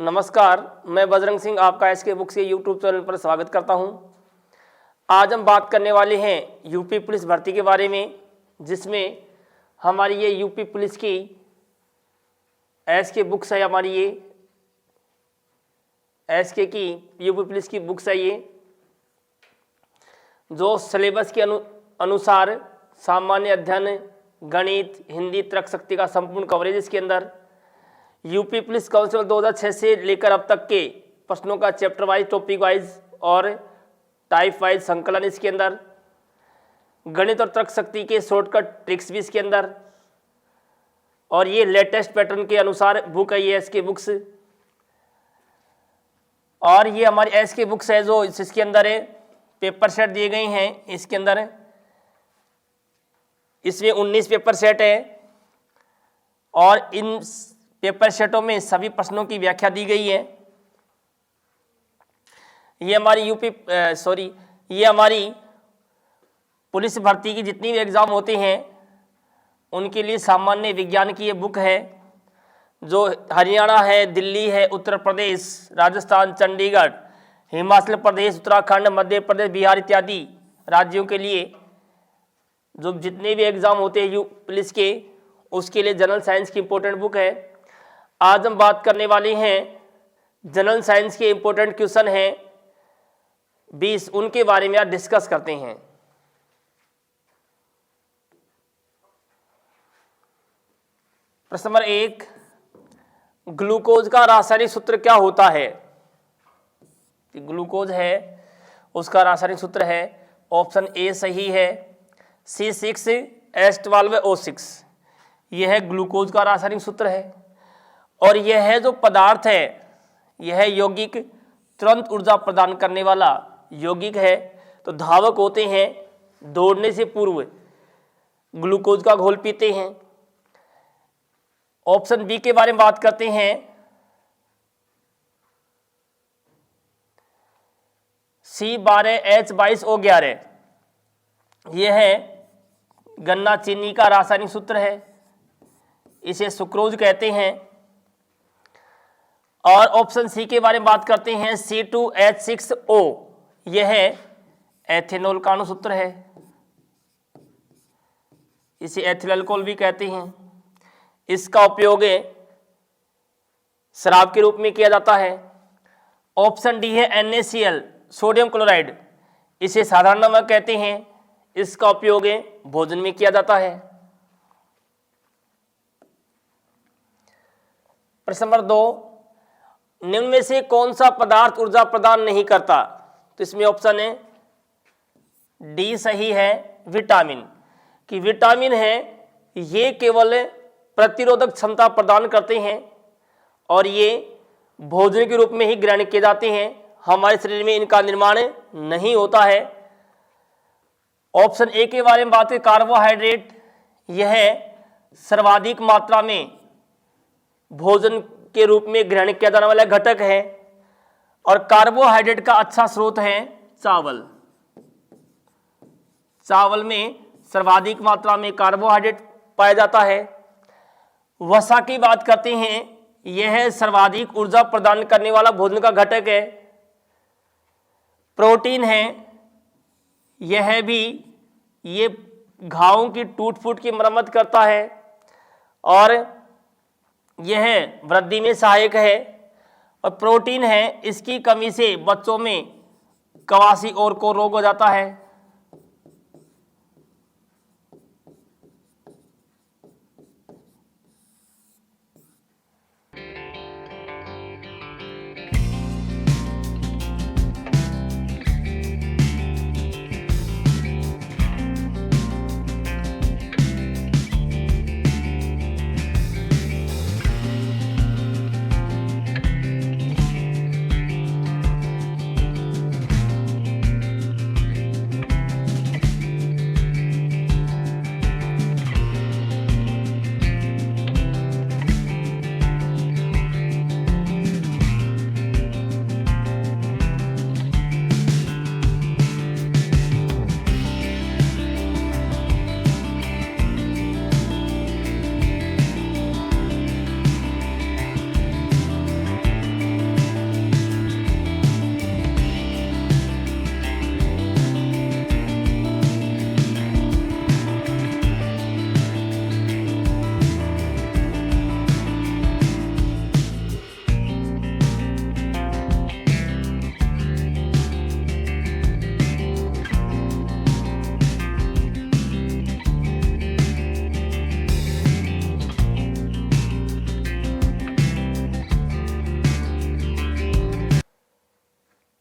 नमस्कार, मैं बजरंग सिंह आपका एसके बुक्स के यूट्यूब चैनल पर स्वागत करता हूं। आज हम बात करने वाले हैं यूपी पुलिस भर्ती के बारे में, जिसमें हमारी ये यूपी पुलिस की एसके बुक्स है। हमारी ये एसके की यूपी पुलिस की बुक्स है ये, जो सिलेबस के अनुसार सामान्य अध्ययन, गणित, हिंदी, तर्क शक्ति का संपूर्ण कवरेज इसके अंदर, यूपी पुलिस काउंसिल 2006 से लेकर अब तक के प्रश्नों का चैप्टर वाइज, टॉपिक वाइज और टाइप वाइज संकलन इसके अंदर, गणित और तर्क शक्ति के शॉर्टकट ट्रिक्स भी इसके अंदर, और ये लेटेस्ट पैटर्न के अनुसार बुक है ये एसके बुक्स। और ये हमारी एसके बुक्स है जो इसके अंदर है, पेपर सेट दिए गए हैं इसके अंदर। इसमें 19 पेपर सेट है और इन पेपर सेटों में सभी प्रश्नों की व्याख्या दी गई है। ये हमारी ये हमारी पुलिस भर्ती की जितनी भी एग्ज़ाम होते हैं उनके लिए सामान्य विज्ञान की ये बुक है, जो हरियाणा है, दिल्ली है, उत्तर प्रदेश, राजस्थान, चंडीगढ़, हिमाचल प्रदेश, उत्तराखंड, मध्य प्रदेश, बिहार इत्यादि राज्यों के लिए जो जितने भी एग्ज़ाम होते हैं पुलिस के, उसके लिए जनरल साइंस की इम्पोर्टेंट बुक है। आज हम बात करने वाले हैं जनरल साइंस के इम्पोर्टेंट क्वेश्चन हैं 20, उनके बारे में आज डिस्कस करते हैं। प्रश्न नंबर 1, ग्लूकोज का रासायनिक सूत्र क्या होता है? ग्लूकोज है उसका रासायनिक सूत्र है, ऑप्शन ए सही है, C6H12O6। यह है ग्लूकोज का रासायनिक सूत्र है। और यह है जो पदार्थ है, यह है यौगिक, तुरंत ऊर्जा प्रदान करने वाला यौगिक है। तो धावक होते हैं, दौड़ने से पूर्व ग्लूकोज का घोल पीते हैं। ऑप्शन बी के बारे में बात करते हैं, C12H22O11। यह है गन्ना चीनी का रासायनिक सूत्र है, इसे सुक्रोज कहते हैं। और ऑप्शन सी के बारे में बात करते हैं, C2H6O। यह है एथेनॉल का अणुसूत्र है, इसे एथिल अल्कोहल भी कहते हैं। इसका उपयोग शराब के रूप में किया जाता है। ऑप्शन डी है NaCl, सोडियम क्लोराइड, इसे साधारण नमक कहते हैं। इसका उपयोग भोजन में किया जाता है। प्रश्न नंबर 2, निम्न में से कौन सा पदार्थ ऊर्जा प्रदान नहीं करता? तो इसमें ऑप्शन है डी सही है, विटामिन। कि विटामिन है ये केवल प्रतिरोधक क्षमता प्रदान करते हैं और ये भोजन के रूप में ही ग्रहण किए जाते हैं, हमारे शरीर में इनका निर्माण नहीं होता है। ऑप्शन ए के बारे में बात करें, कार्बोहाइड्रेट, यह सर्वाधिक मात्रा में भोजन के रूप में ग्रहण किया जाने वाला घटक है। और कार्बोहाइड्रेट का अच्छा स्रोत है चावल। चावल में सर्वाधिक मात्रा में कार्बोहाइड्रेट पाया जाता है। वसा की बात करते हैं, यह सर्वाधिक ऊर्जा प्रदान करने वाला भोजन का घटक है। प्रोटीन है, यह भी ये घावों की टूट फूट की मरम्मत करता है और यह वृद्धि में सहायक है। और प्रोटीन है, इसकी कमी से बच्चों में कवासी और को रोग हो जाता है।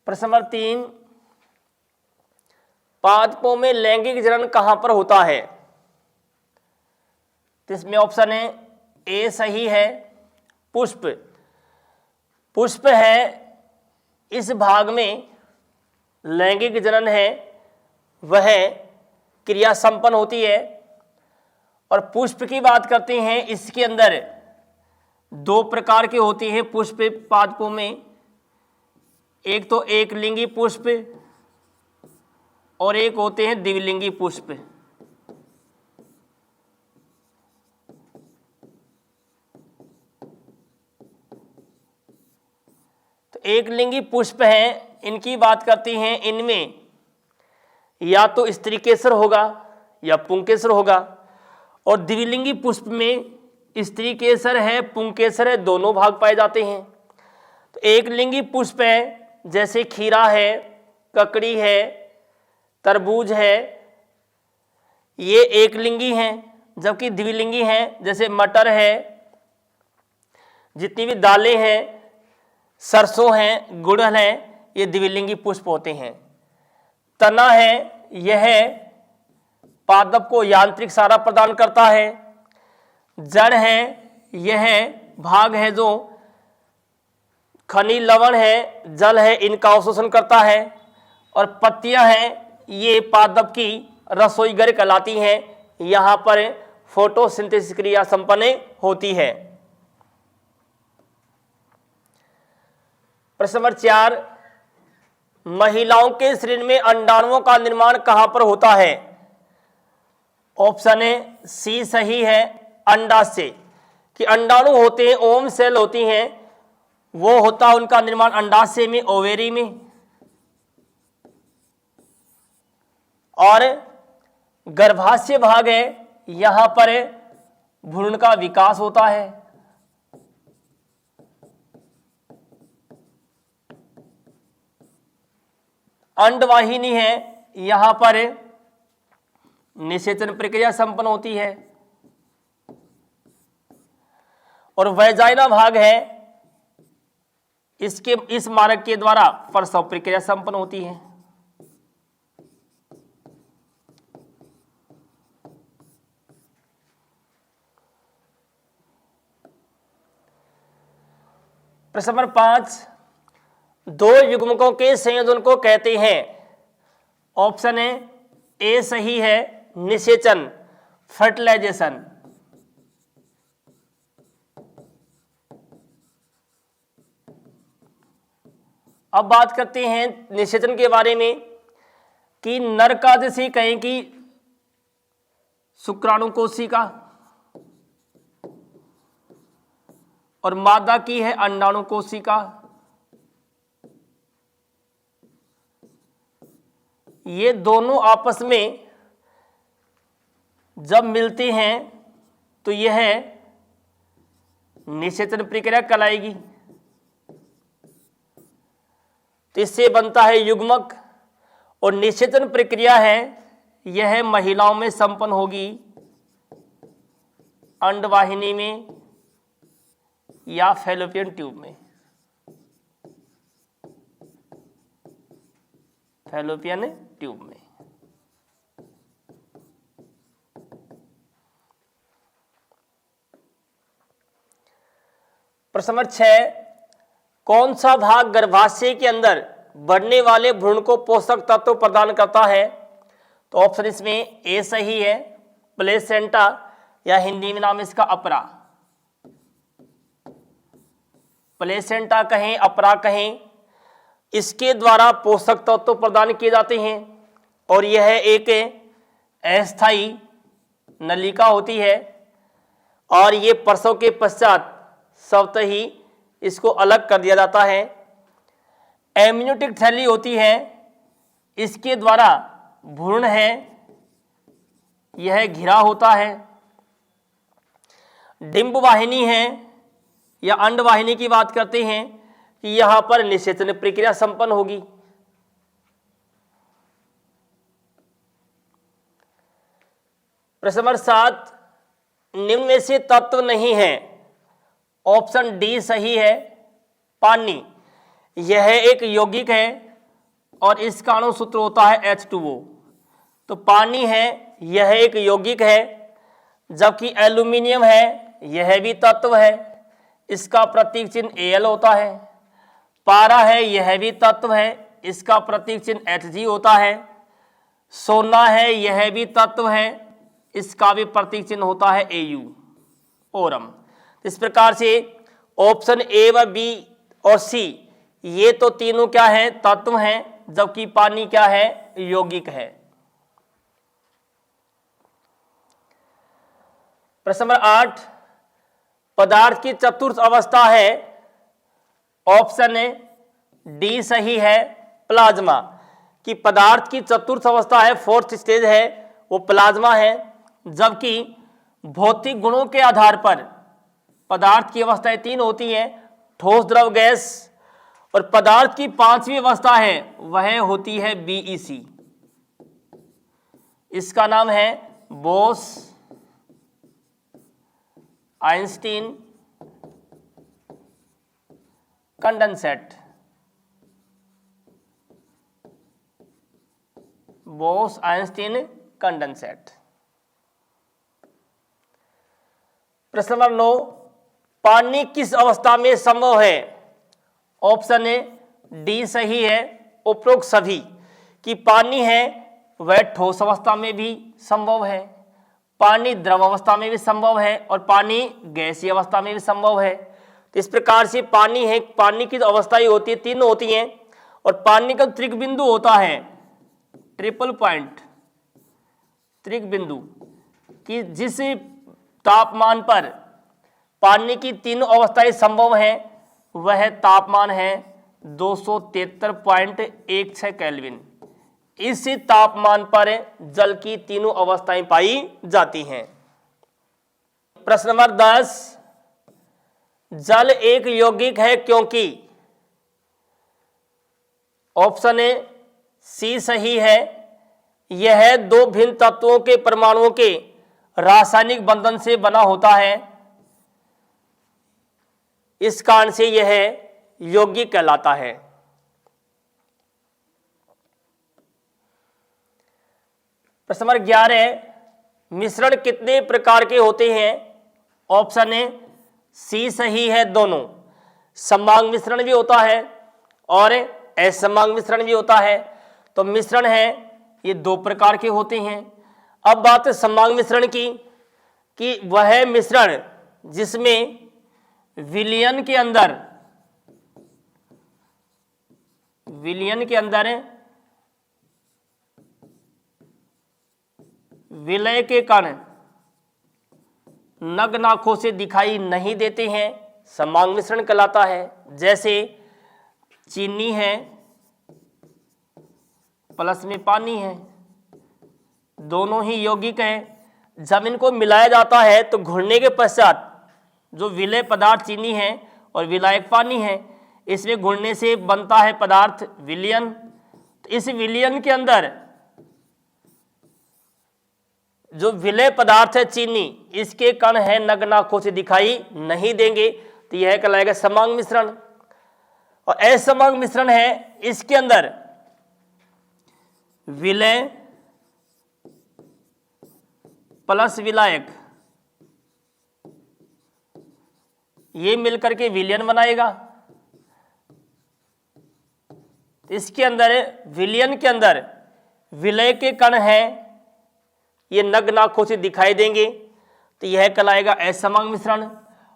प्रश्न नंबर 3, पादपों में लैंगिक जनन कहां पर होता है? तो इसमें ऑप्शन है ए सही है, पुष्प। पुष्प है इस भाग में लैंगिक जनन है वह क्रिया संपन्न होती है। और पुष्प की बात करते हैं, इसके अंदर 2 प्रकार के होते हैं पुष्प पादपों में। एक तो एक लिंगी पुष्प और एक होते हैं द्विलिंगी पुष्प। तो एक लिंगी पुष्प हैं, इनकी बात करते हैं, इनमें या तो स्त्री केसर होगा या पुंकेसर होगा। और द्विलिंगी पुष्प में स्त्री केसर है, पुंकेसर है, दोनों भाग पाए जाते हैं। तो एक लिंगी पुष्प है जैसे खीरा है, ककड़ी है, तरबूज है, ये एक लिंगी हैं। जबकि द्विलिंगी हैं जैसे मटर है, जितनी भी दालें हैं, सरसों हैं, गुड़हल है, ये द्विलिंगी पुष्प होते हैं। तना है, यह पादप को यांत्रिक सहारा प्रदान करता है। जड़ है, यह भाग है जो खनिज लवण है, जल है, इनका अवशोषण करता है। और पत्तियां हैं, ये पादप की रसोई घर कहलाती हैं, यहाँ पर फोटोसिंथेसिस क्रिया संपन्न होती है। प्रश्न नंबर 4, महिलाओं के शरीर में अंडाणुओं का निर्माण कहां पर होता है? ऑप्शन ए सी सही है, अंडाशय। कि अंडाणु होते हैं, ओम सेल होती हैं, वो होता उनका निर्माण अंडाशय में, ओवेरी में। और गर्भाशय भाग है, यहां पर भ्रूण का विकास होता है। अंडवाहिनी है, यहां पर निषेचन प्रक्रिया संपन्न होती है। और वैजाइना भाग है, इस मार्ग के द्वारा प्रसव प्रक्रिया संपन्न होती है। प्रश्न नंबर 5, 2 युग्मकों के संयोजन को कहते हैं? ऑप्शन ए सही है, निषेचन, फर्टिलाइजेशन। अब बात करते हैं निषेचन के बारे में कि नर का जैसे कहें कि शुक्राणु कोशिका और मादा की है अंडाणु कोशिका। ये दोनों आपस में जब मिलते हैं तो यह निषेचन प्रक्रिया कहलाएगी। तो इससे बनता है युग्मक। और निषेचन प्रक्रिया है यह महिलाओं में संपन्न होगी अंडवाहिनी में या फैलोपियन ट्यूब में। फैलोपियन ट्यूब में। प्रश्न नंबर 6, कौन सा भाग गर्भाशय के अंदर बढ़ने वाले भ्रूण को पोषक तत्व प्रदान करता है? तो ऑप्शन इसमें ए सही है, प्लेसेंटा, या हिंदी में नाम इसका अपरा। प्लेसेंटा कहें, अपरा कहें, इसके द्वारा पोषक तत्व प्रदान किए जाते हैं। और यह एक अस्थायी नलिका होती है और ये प्रसव के पश्चात स्वतः ही इसको अलग कर दिया जाता है। एम्नियोटिक थैली होती है, इसके द्वारा भ्रूण है यह घिरा होता है। डिंब वाहिनी है या अंडवाहिनी की बात करते हैं कि यहां पर निषेचन प्रक्रिया संपन्न होगी। प्रश्न नंबर 7, निम्न में से तत्व नहीं है? ऑप्शन डी सही है, पानी। यह एक यौगिक है और इसका अणु सूत्र होता है H2O। तो पानी है यह एक यौगिक है, जबकि एल्यूमिनियम है यह भी तत्व है, इसका प्रतीक चिन्ह Al होता है। पारा है यह भी तत्व है, इसका प्रतीक चिन्ह Hg होता है। सोना है यह भी तत्व है, इसका भी प्रतीक चिन्ह होता है Au, ओरम। इस प्रकार से ऑप्शन ए व बी और सी ये तो तीनों क्या है, तत्व हैं, जबकि पानी क्या है, यौगिक है। प्रश्न नंबर 8, पदार्थ की चतुर्थ अवस्था है, ऑप्शन डी सही है, प्लाज्मा। कि पदार्थ की चतुर्थ अवस्था है, फोर्थ स्टेज है, वो प्लाज्मा है। जबकि भौतिक गुणों के आधार पर पदार्थ की अवस्थाएं तीन होती हैं, ठोस, द्रव, गैस। और पदार्थ की पांचवी अवस्था है वह होती है बीईसी। इसका नाम है Bose Einstein condensate. Bose Einstein condensate. प्रश्न नंबर 9, पानी किस अवस्था में संभव है? ऑप्शन ए डी सही है, उपरोक्त सभी। कि पानी है वह ठोस अवस्था में भी संभव है, पानी द्रव अवस्था में भी संभव है, और पानी गैसीय अवस्था में भी संभव है। तो इस प्रकार से पानी है, पानी की जो अवस्थाएं होती है तीन होती हैं, और पानी का त्रिक बिंदु होता है ट्रिपल पॉइंट त्रिक बिंदु। कि जिस तापमान पर पानी की तीनों अवस्थाएं संभव हैं वह तापमान है 273.16 केल्विन। इस तापमान पर जल की तीनों अवस्थाएं पाई जाती हैं। प्रश्न नंबर 10, जल एक यौगिक है क्योंकि? ऑप्शन ए सी सही है, यह दो भिन्न तत्वों के परमाणुओं के रासायनिक बंधन से बना होता है, इस कारण से यह यौगिक कहलाता है। प्रश्न नंबर 11, मिश्रण कितने प्रकार के होते हैं? ऑप्शन ए सी सही है, दोनों। सममांग मिश्रण भी होता है और असममांग मिश्रण भी होता है। तो मिश्रण है ये दो प्रकार के होते हैं। अब बात है सममांग मिश्रण की, कि वह मिश्रण जिसमें विलयन के अंदर विलय के कण नग्न आंखों से दिखाई नहीं देते हैं, सममांग मिश्रण कहलाता है। जैसे चीनी है प्लस में पानी है, दोनों ही यौगिक हैं। जब इनको मिलाया जाता है तो घुलने के पश्चात जो विलय पदार्थ चीनी है और विलायक पानी है, इसमें घुलने से बनता है पदार्थ विलयन। तो इस विलयन के अंदर जो विलय पदार्थ है चीनी, इसके कण है नग्न आंखों से दिखाई नहीं देंगे, तो यह कहलाएगा सममांग मिश्रण। और असममांग मिश्रण है, इसके अंदर विलय प्लस विलायक ये मिलकर के विलयन बनाएगा। इसके अंदर विलयन के अंदर विलय के कण हैं, ये नग्न आंखों से दिखाई देंगे, तो यह कहलाएगा असममांग मिश्रण।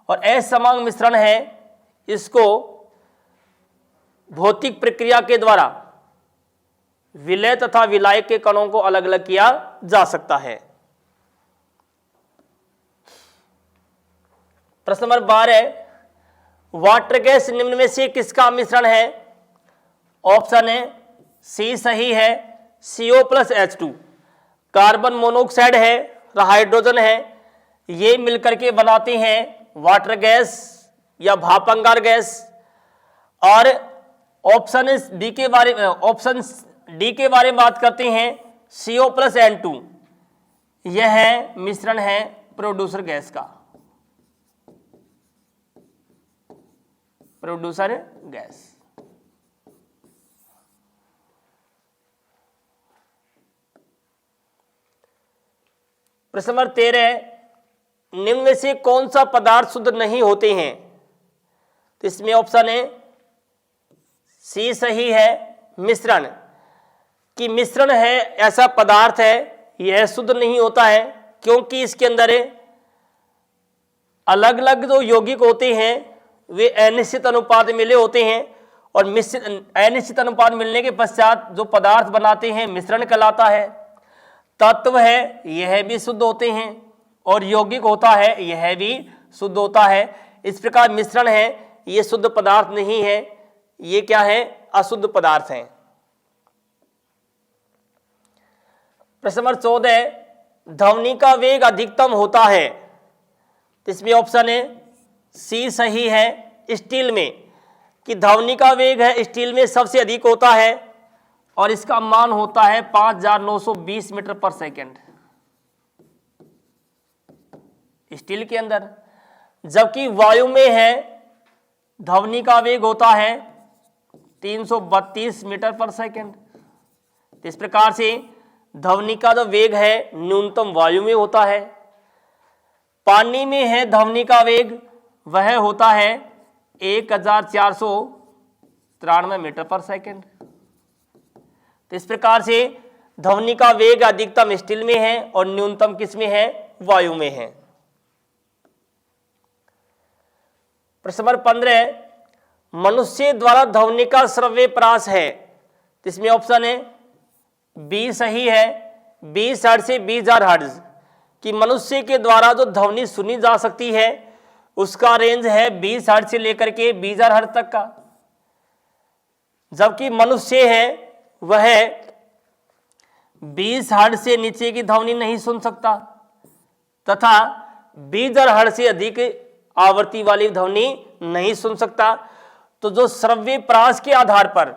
और असममांग मिश्रण है, इसको भौतिक प्रक्रिया के द्वारा विलय तथा विलायक के कणों को अलग अलग किया जा सकता है। प्रश्न नंबर 12, वाटर गैस निम्न में से किसका मिश्रण है? ऑप्शन ए सी सही है, CO+H2। कार्बन मोनोऑक्साइड है, हाइड्रोजन है, ये मिलकर के बनाते हैं वाटर गैस या भाप अंगार गैस। और ऑप्शन डी के बारे में बात करते हैं, CO+N2। यह मिश्रण है प्रोड्यूसर गैस का, प्रोड्यूसर गैस। प्रश्न नंबर 13, निम्न में से कौन सा पदार्थ शुद्ध नहीं होते हैं? तो इसमें ऑप्शन है सी सही है, मिश्रण। कि मिश्रण है ऐसा पदार्थ है, यह शुद्ध नहीं होता है क्योंकि इसके अंदर अलग अलग जो यौगिक होते हैं वे अनिश्चित अनुपात में मिले होते हैं, और अनिश्चित अनुपात मिलने के पश्चात जो पदार्थ बनाते हैं मिश्रण कहलाता है। तत्व है यह भी शुद्ध होते हैं, और यौगिक होता है यह भी शुद्ध होता है। इस प्रकार मिश्रण है ये शुद्ध पदार्थ नहीं है, ये क्या है? अशुद्ध पदार्थ हैं। प्रश्न नंबर 14, ध्वनि का वेग अधिकतम होता है। तो इसमें ऑप्शन है सी सही है, स्टील में। कि ध्वनि का वेग है स्टील में सबसे अधिक होता है, और इसका मान होता है 5920 मीटर पर सेकेंड स्टील के अंदर। जबकि वायु में है ध्वनि का वेग होता है 332 मीटर पर सेकेंड। इस प्रकार से ध्वनि का जो वेग है न्यूनतम वायु में होता है। पानी में है ध्वनि का वेग वह होता है 1493 मीटर पर सेकेंड। तो इस प्रकार से ध्वनि का वेग अधिकतम स्टील में है और न्यूनतम किस में है? वायु में है। प्रश्न नंबर 15, मनुष्य द्वारा ध्वनि का श्रव्य प्रयास है। इसमें ऑप्शन है बी सही है, 20 हर्ट्ज से 20,000 हर्ट्ज। कि मनुष्य के द्वारा जो ध्वनि सुनी जा सकती है उसका रेंज है 20 हर्ट्ज से लेकर के 20,000 हर्ट्ज तक का। जबकि मनुष्य है वह 20 हर्ट्ज से नीचे की ध्वनि नहीं सुन सकता, तथा 20,000 हर्ट्ज से अधिक आवृत्ति वाली ध्वनि नहीं सुन सकता। तो जो श्रव्य परास के आधार पर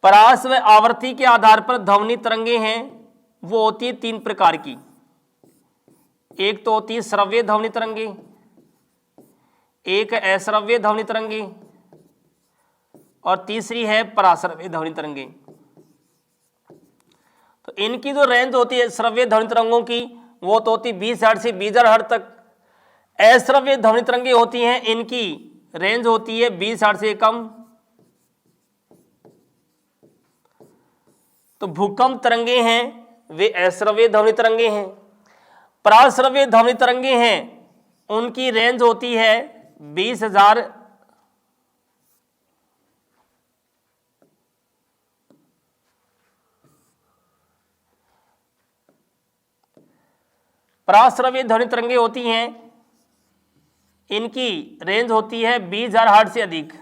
परास व आवृत्ति के आधार पर ध्वनि तरंगे हैं वो होती है 3 प्रकार की। एक तो होती है श्रव्य ध्वनि तरंगे, एक अश्रव्य ध्वनि तरंगे, और तीसरी है पराश्रव्य ध्वनि तरंगे। तो इनकी जो रेंज होती है श्रव्य ध्वनि तरंगों की वो तो होती 20 हर्ट्ज से 20,000 हर्ट्ज तक। अश्रव्य ध्वनि तरंगे होती हैं, इनकी रेंज होती है 20 हर्ट्ज से कम। तो भूकंप तरंगे हैं वे अश्रव्य ध्वनि तरंगे हैं। पराश्रव्य ध्वनि तरंगे हैं उनकी रेंज होती है 20,000 पराश्रव्य ध्वनि तरंगे होती हैं, इनकी रेंज होती है 20,000 हर्ट्ज से अधिक।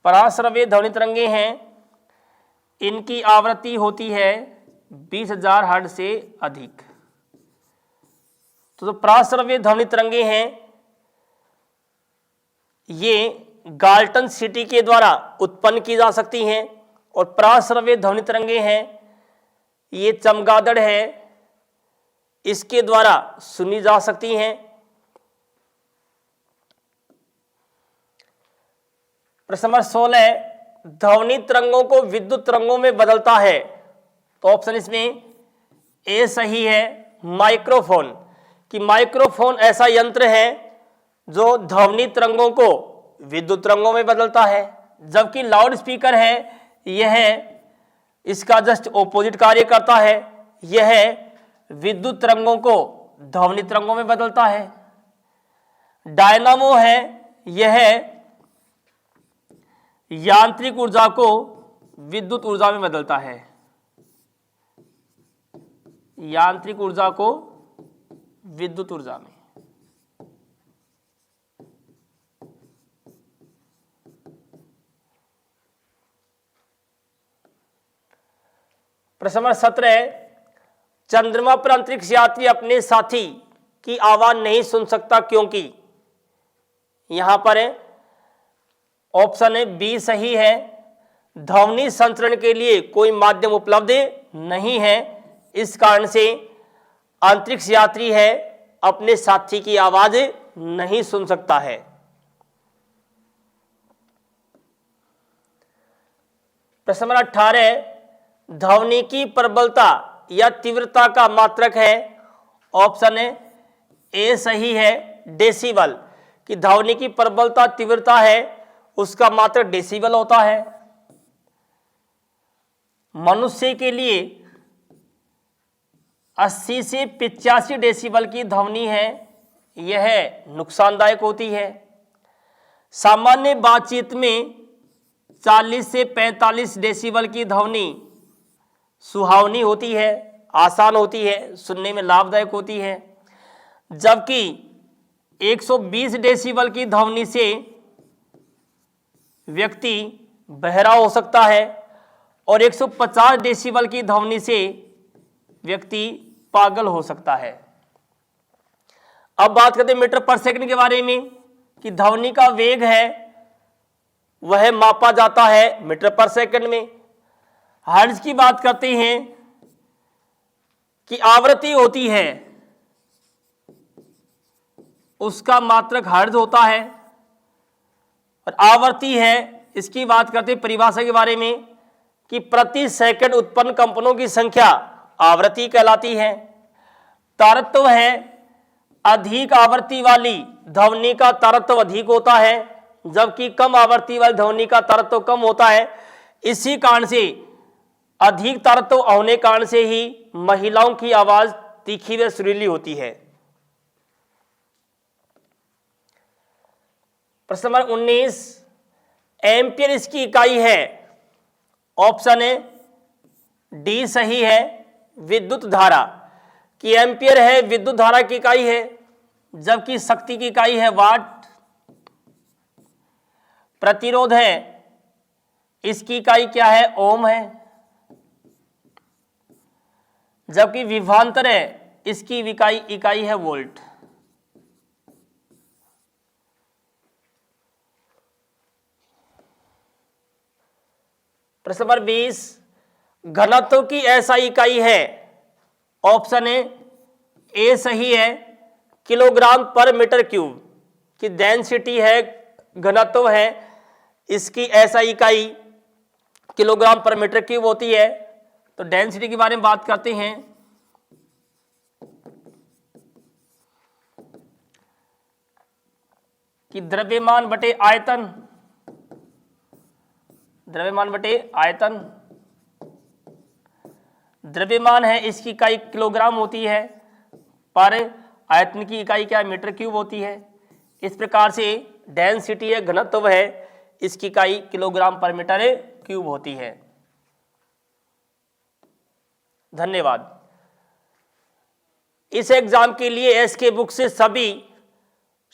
पराश्रव्य ध्वनि तरंगे हैं, इनकी आवृत्ति होती है 20,000 हर्ट्ज से अधिक। तो जो पराश्रव्य ध्वनि तरंगे हैं ये गाल्टन सिटी के द्वारा उत्पन्न की जा सकती हैं, और पराश्रव्य ध्वनि तरंगे हैं ये चमगादड़ है इसके द्वारा सुनी जा सकती हैं। प्रश्न नंबर 16, ध्वनि तरंगों को विद्युत तरंगों में बदलता है। तो ऑप्शन इसमें ए सही है, माइक्रोफोन। कि माइक्रोफोन ऐसा यंत्र है जो ध्वनि तरंगों को विद्युत तरंगों में बदलता है, जबकि लाउड स्पीकर है यह इसका जस्ट ऑपोजिट कार्य करता है, यह विद्युत तरंगों को ध्वनि तरंगों में बदलता है। डायनामो है यह यांत्रिक ऊर्जा को विद्युत ऊर्जा में बदलता है, यांत्रिक ऊर्जा को विद्युत ऊर्जा में। प्रश्न नंबर 17, चंद्रमा पर अंतरिक्ष यात्री अपने साथी की आवाज नहीं सुन सकता क्योंकि। यहां पर ऑप्शन है बी सही है, ध्वनि संचरण के लिए कोई माध्यम उपलब्ध नहीं है, इस कारण से अंतरिक्ष यात्री है अपने साथी की आवाज नहीं सुन सकता है। प्रश्न नंबर 18, ध्वनि की प्रबलता या तीव्रता का मात्रक है। ऑप्शन ए सही है, डेसिबल, कि ध्वनि की प्रबलता तीव्रता है उसका मात्रक डेसिबल होता है। मनुष्य के लिए 80 से 85 डेसिबल की ध्वनि है, यह नुकसानदायक होती है। सामान्य बातचीत में 40 से 45 डेसिबल की ध्वनि सुहावनी होती है, आसान होती है, सुनने में लाभदायक होती है, जबकि 120 डेसिबल की ध्वनि से व्यक्ति बहरा हो सकता है और 150 डेसिबल की ध्वनि से व्यक्ति पागल हो सकता है। अब बात करते हैं मीटर पर सेकंड के बारे में, कि ध्वनि का वेग है वह मापा जाता है मीटर पर सेकंड में। हर्ट्ज की बात करते हैं कि आवृत्ति होती है उसका मात्रक हर्ट्ज होता है, और आवर्ती है इसकी बात करते हैं परिभाषा के बारे में कि प्रति सेकंड उत्पन्न कंपनों की संख्या आवृत्ति कहलाती है। तारतम्य है अधिक आवृत्ति वाली ध्वनि का तारतम्य अधिक होता है, जबकि कम आवृत्ति वाली ध्वनि का तारतम्य कम होता है। इसी कारण से अधिक तारतम्य होने कारण से ही महिलाओं की आवाज तीखी व सुरीली होती है। प्रश्न नंबर 19, एम्पियर इसकी इकाई है। ऑप्शन ए डी सही है, विद्युत धारा, कि एम्पियर है विद्युत धारा की इकाई है, जबकि शक्ति की इकाई है वाट। प्रतिरोध है इसकी इकाई क्या है, ओम है, जबकि विभवांतर है इसकी इकाई है वोल्ट। प्रश्न नंबर 20, घनत्व की ऐसा इकाई है। ऑप्शन ए सही है, किलोग्राम पर मीटर क्यूब, की डेंसिटी है घनत्व है इसकी ऐसा इकाई किलोग्राम पर मीटर क्यूब होती है। तो डेंसिटी के बारे में बात करते हैं। कि द्रव्यमान बटे आयतन, द्रव्यमान बटे आयतन, द्रव्यमान है इसकी इकाई किलोग्राम होती है, पर आयतन की इकाई क्या मीटर क्यूब होती है। इस प्रकार से डेंसिटी है घनत्व है इसकी इकाई किलोग्राम पर मीटर क्यूब होती है। धन्यवाद। इस एग्जाम के लिए एसके बुक से सभी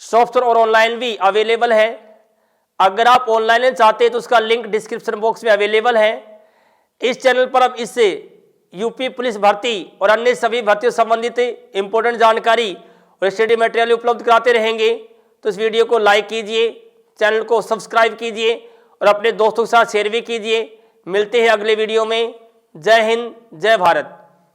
सॉफ्टवेयर और ऑनलाइन भी अवेलेबल है। अगर आप ऑनलाइन चाहते हैं तो उसका लिंक डिस्क्रिप्शन बॉक्स में अवेलेबल है। इस चैनल पर अब इससे यूपी पुलिस भर्ती और अन्य सभी भर्तियों संबंधित इंपॉर्टेंट जानकारी और स्टडी मटेरियल उपलब्ध कराते रहेंगे। तो इस वीडियो को लाइक कीजिए, चैनल को सब्सक्राइब कीजिए और अपने दोस्तों के साथ शेयर भी कीजिए। मिलते हैं अगले वीडियो में। जय हिंद, जय भारत।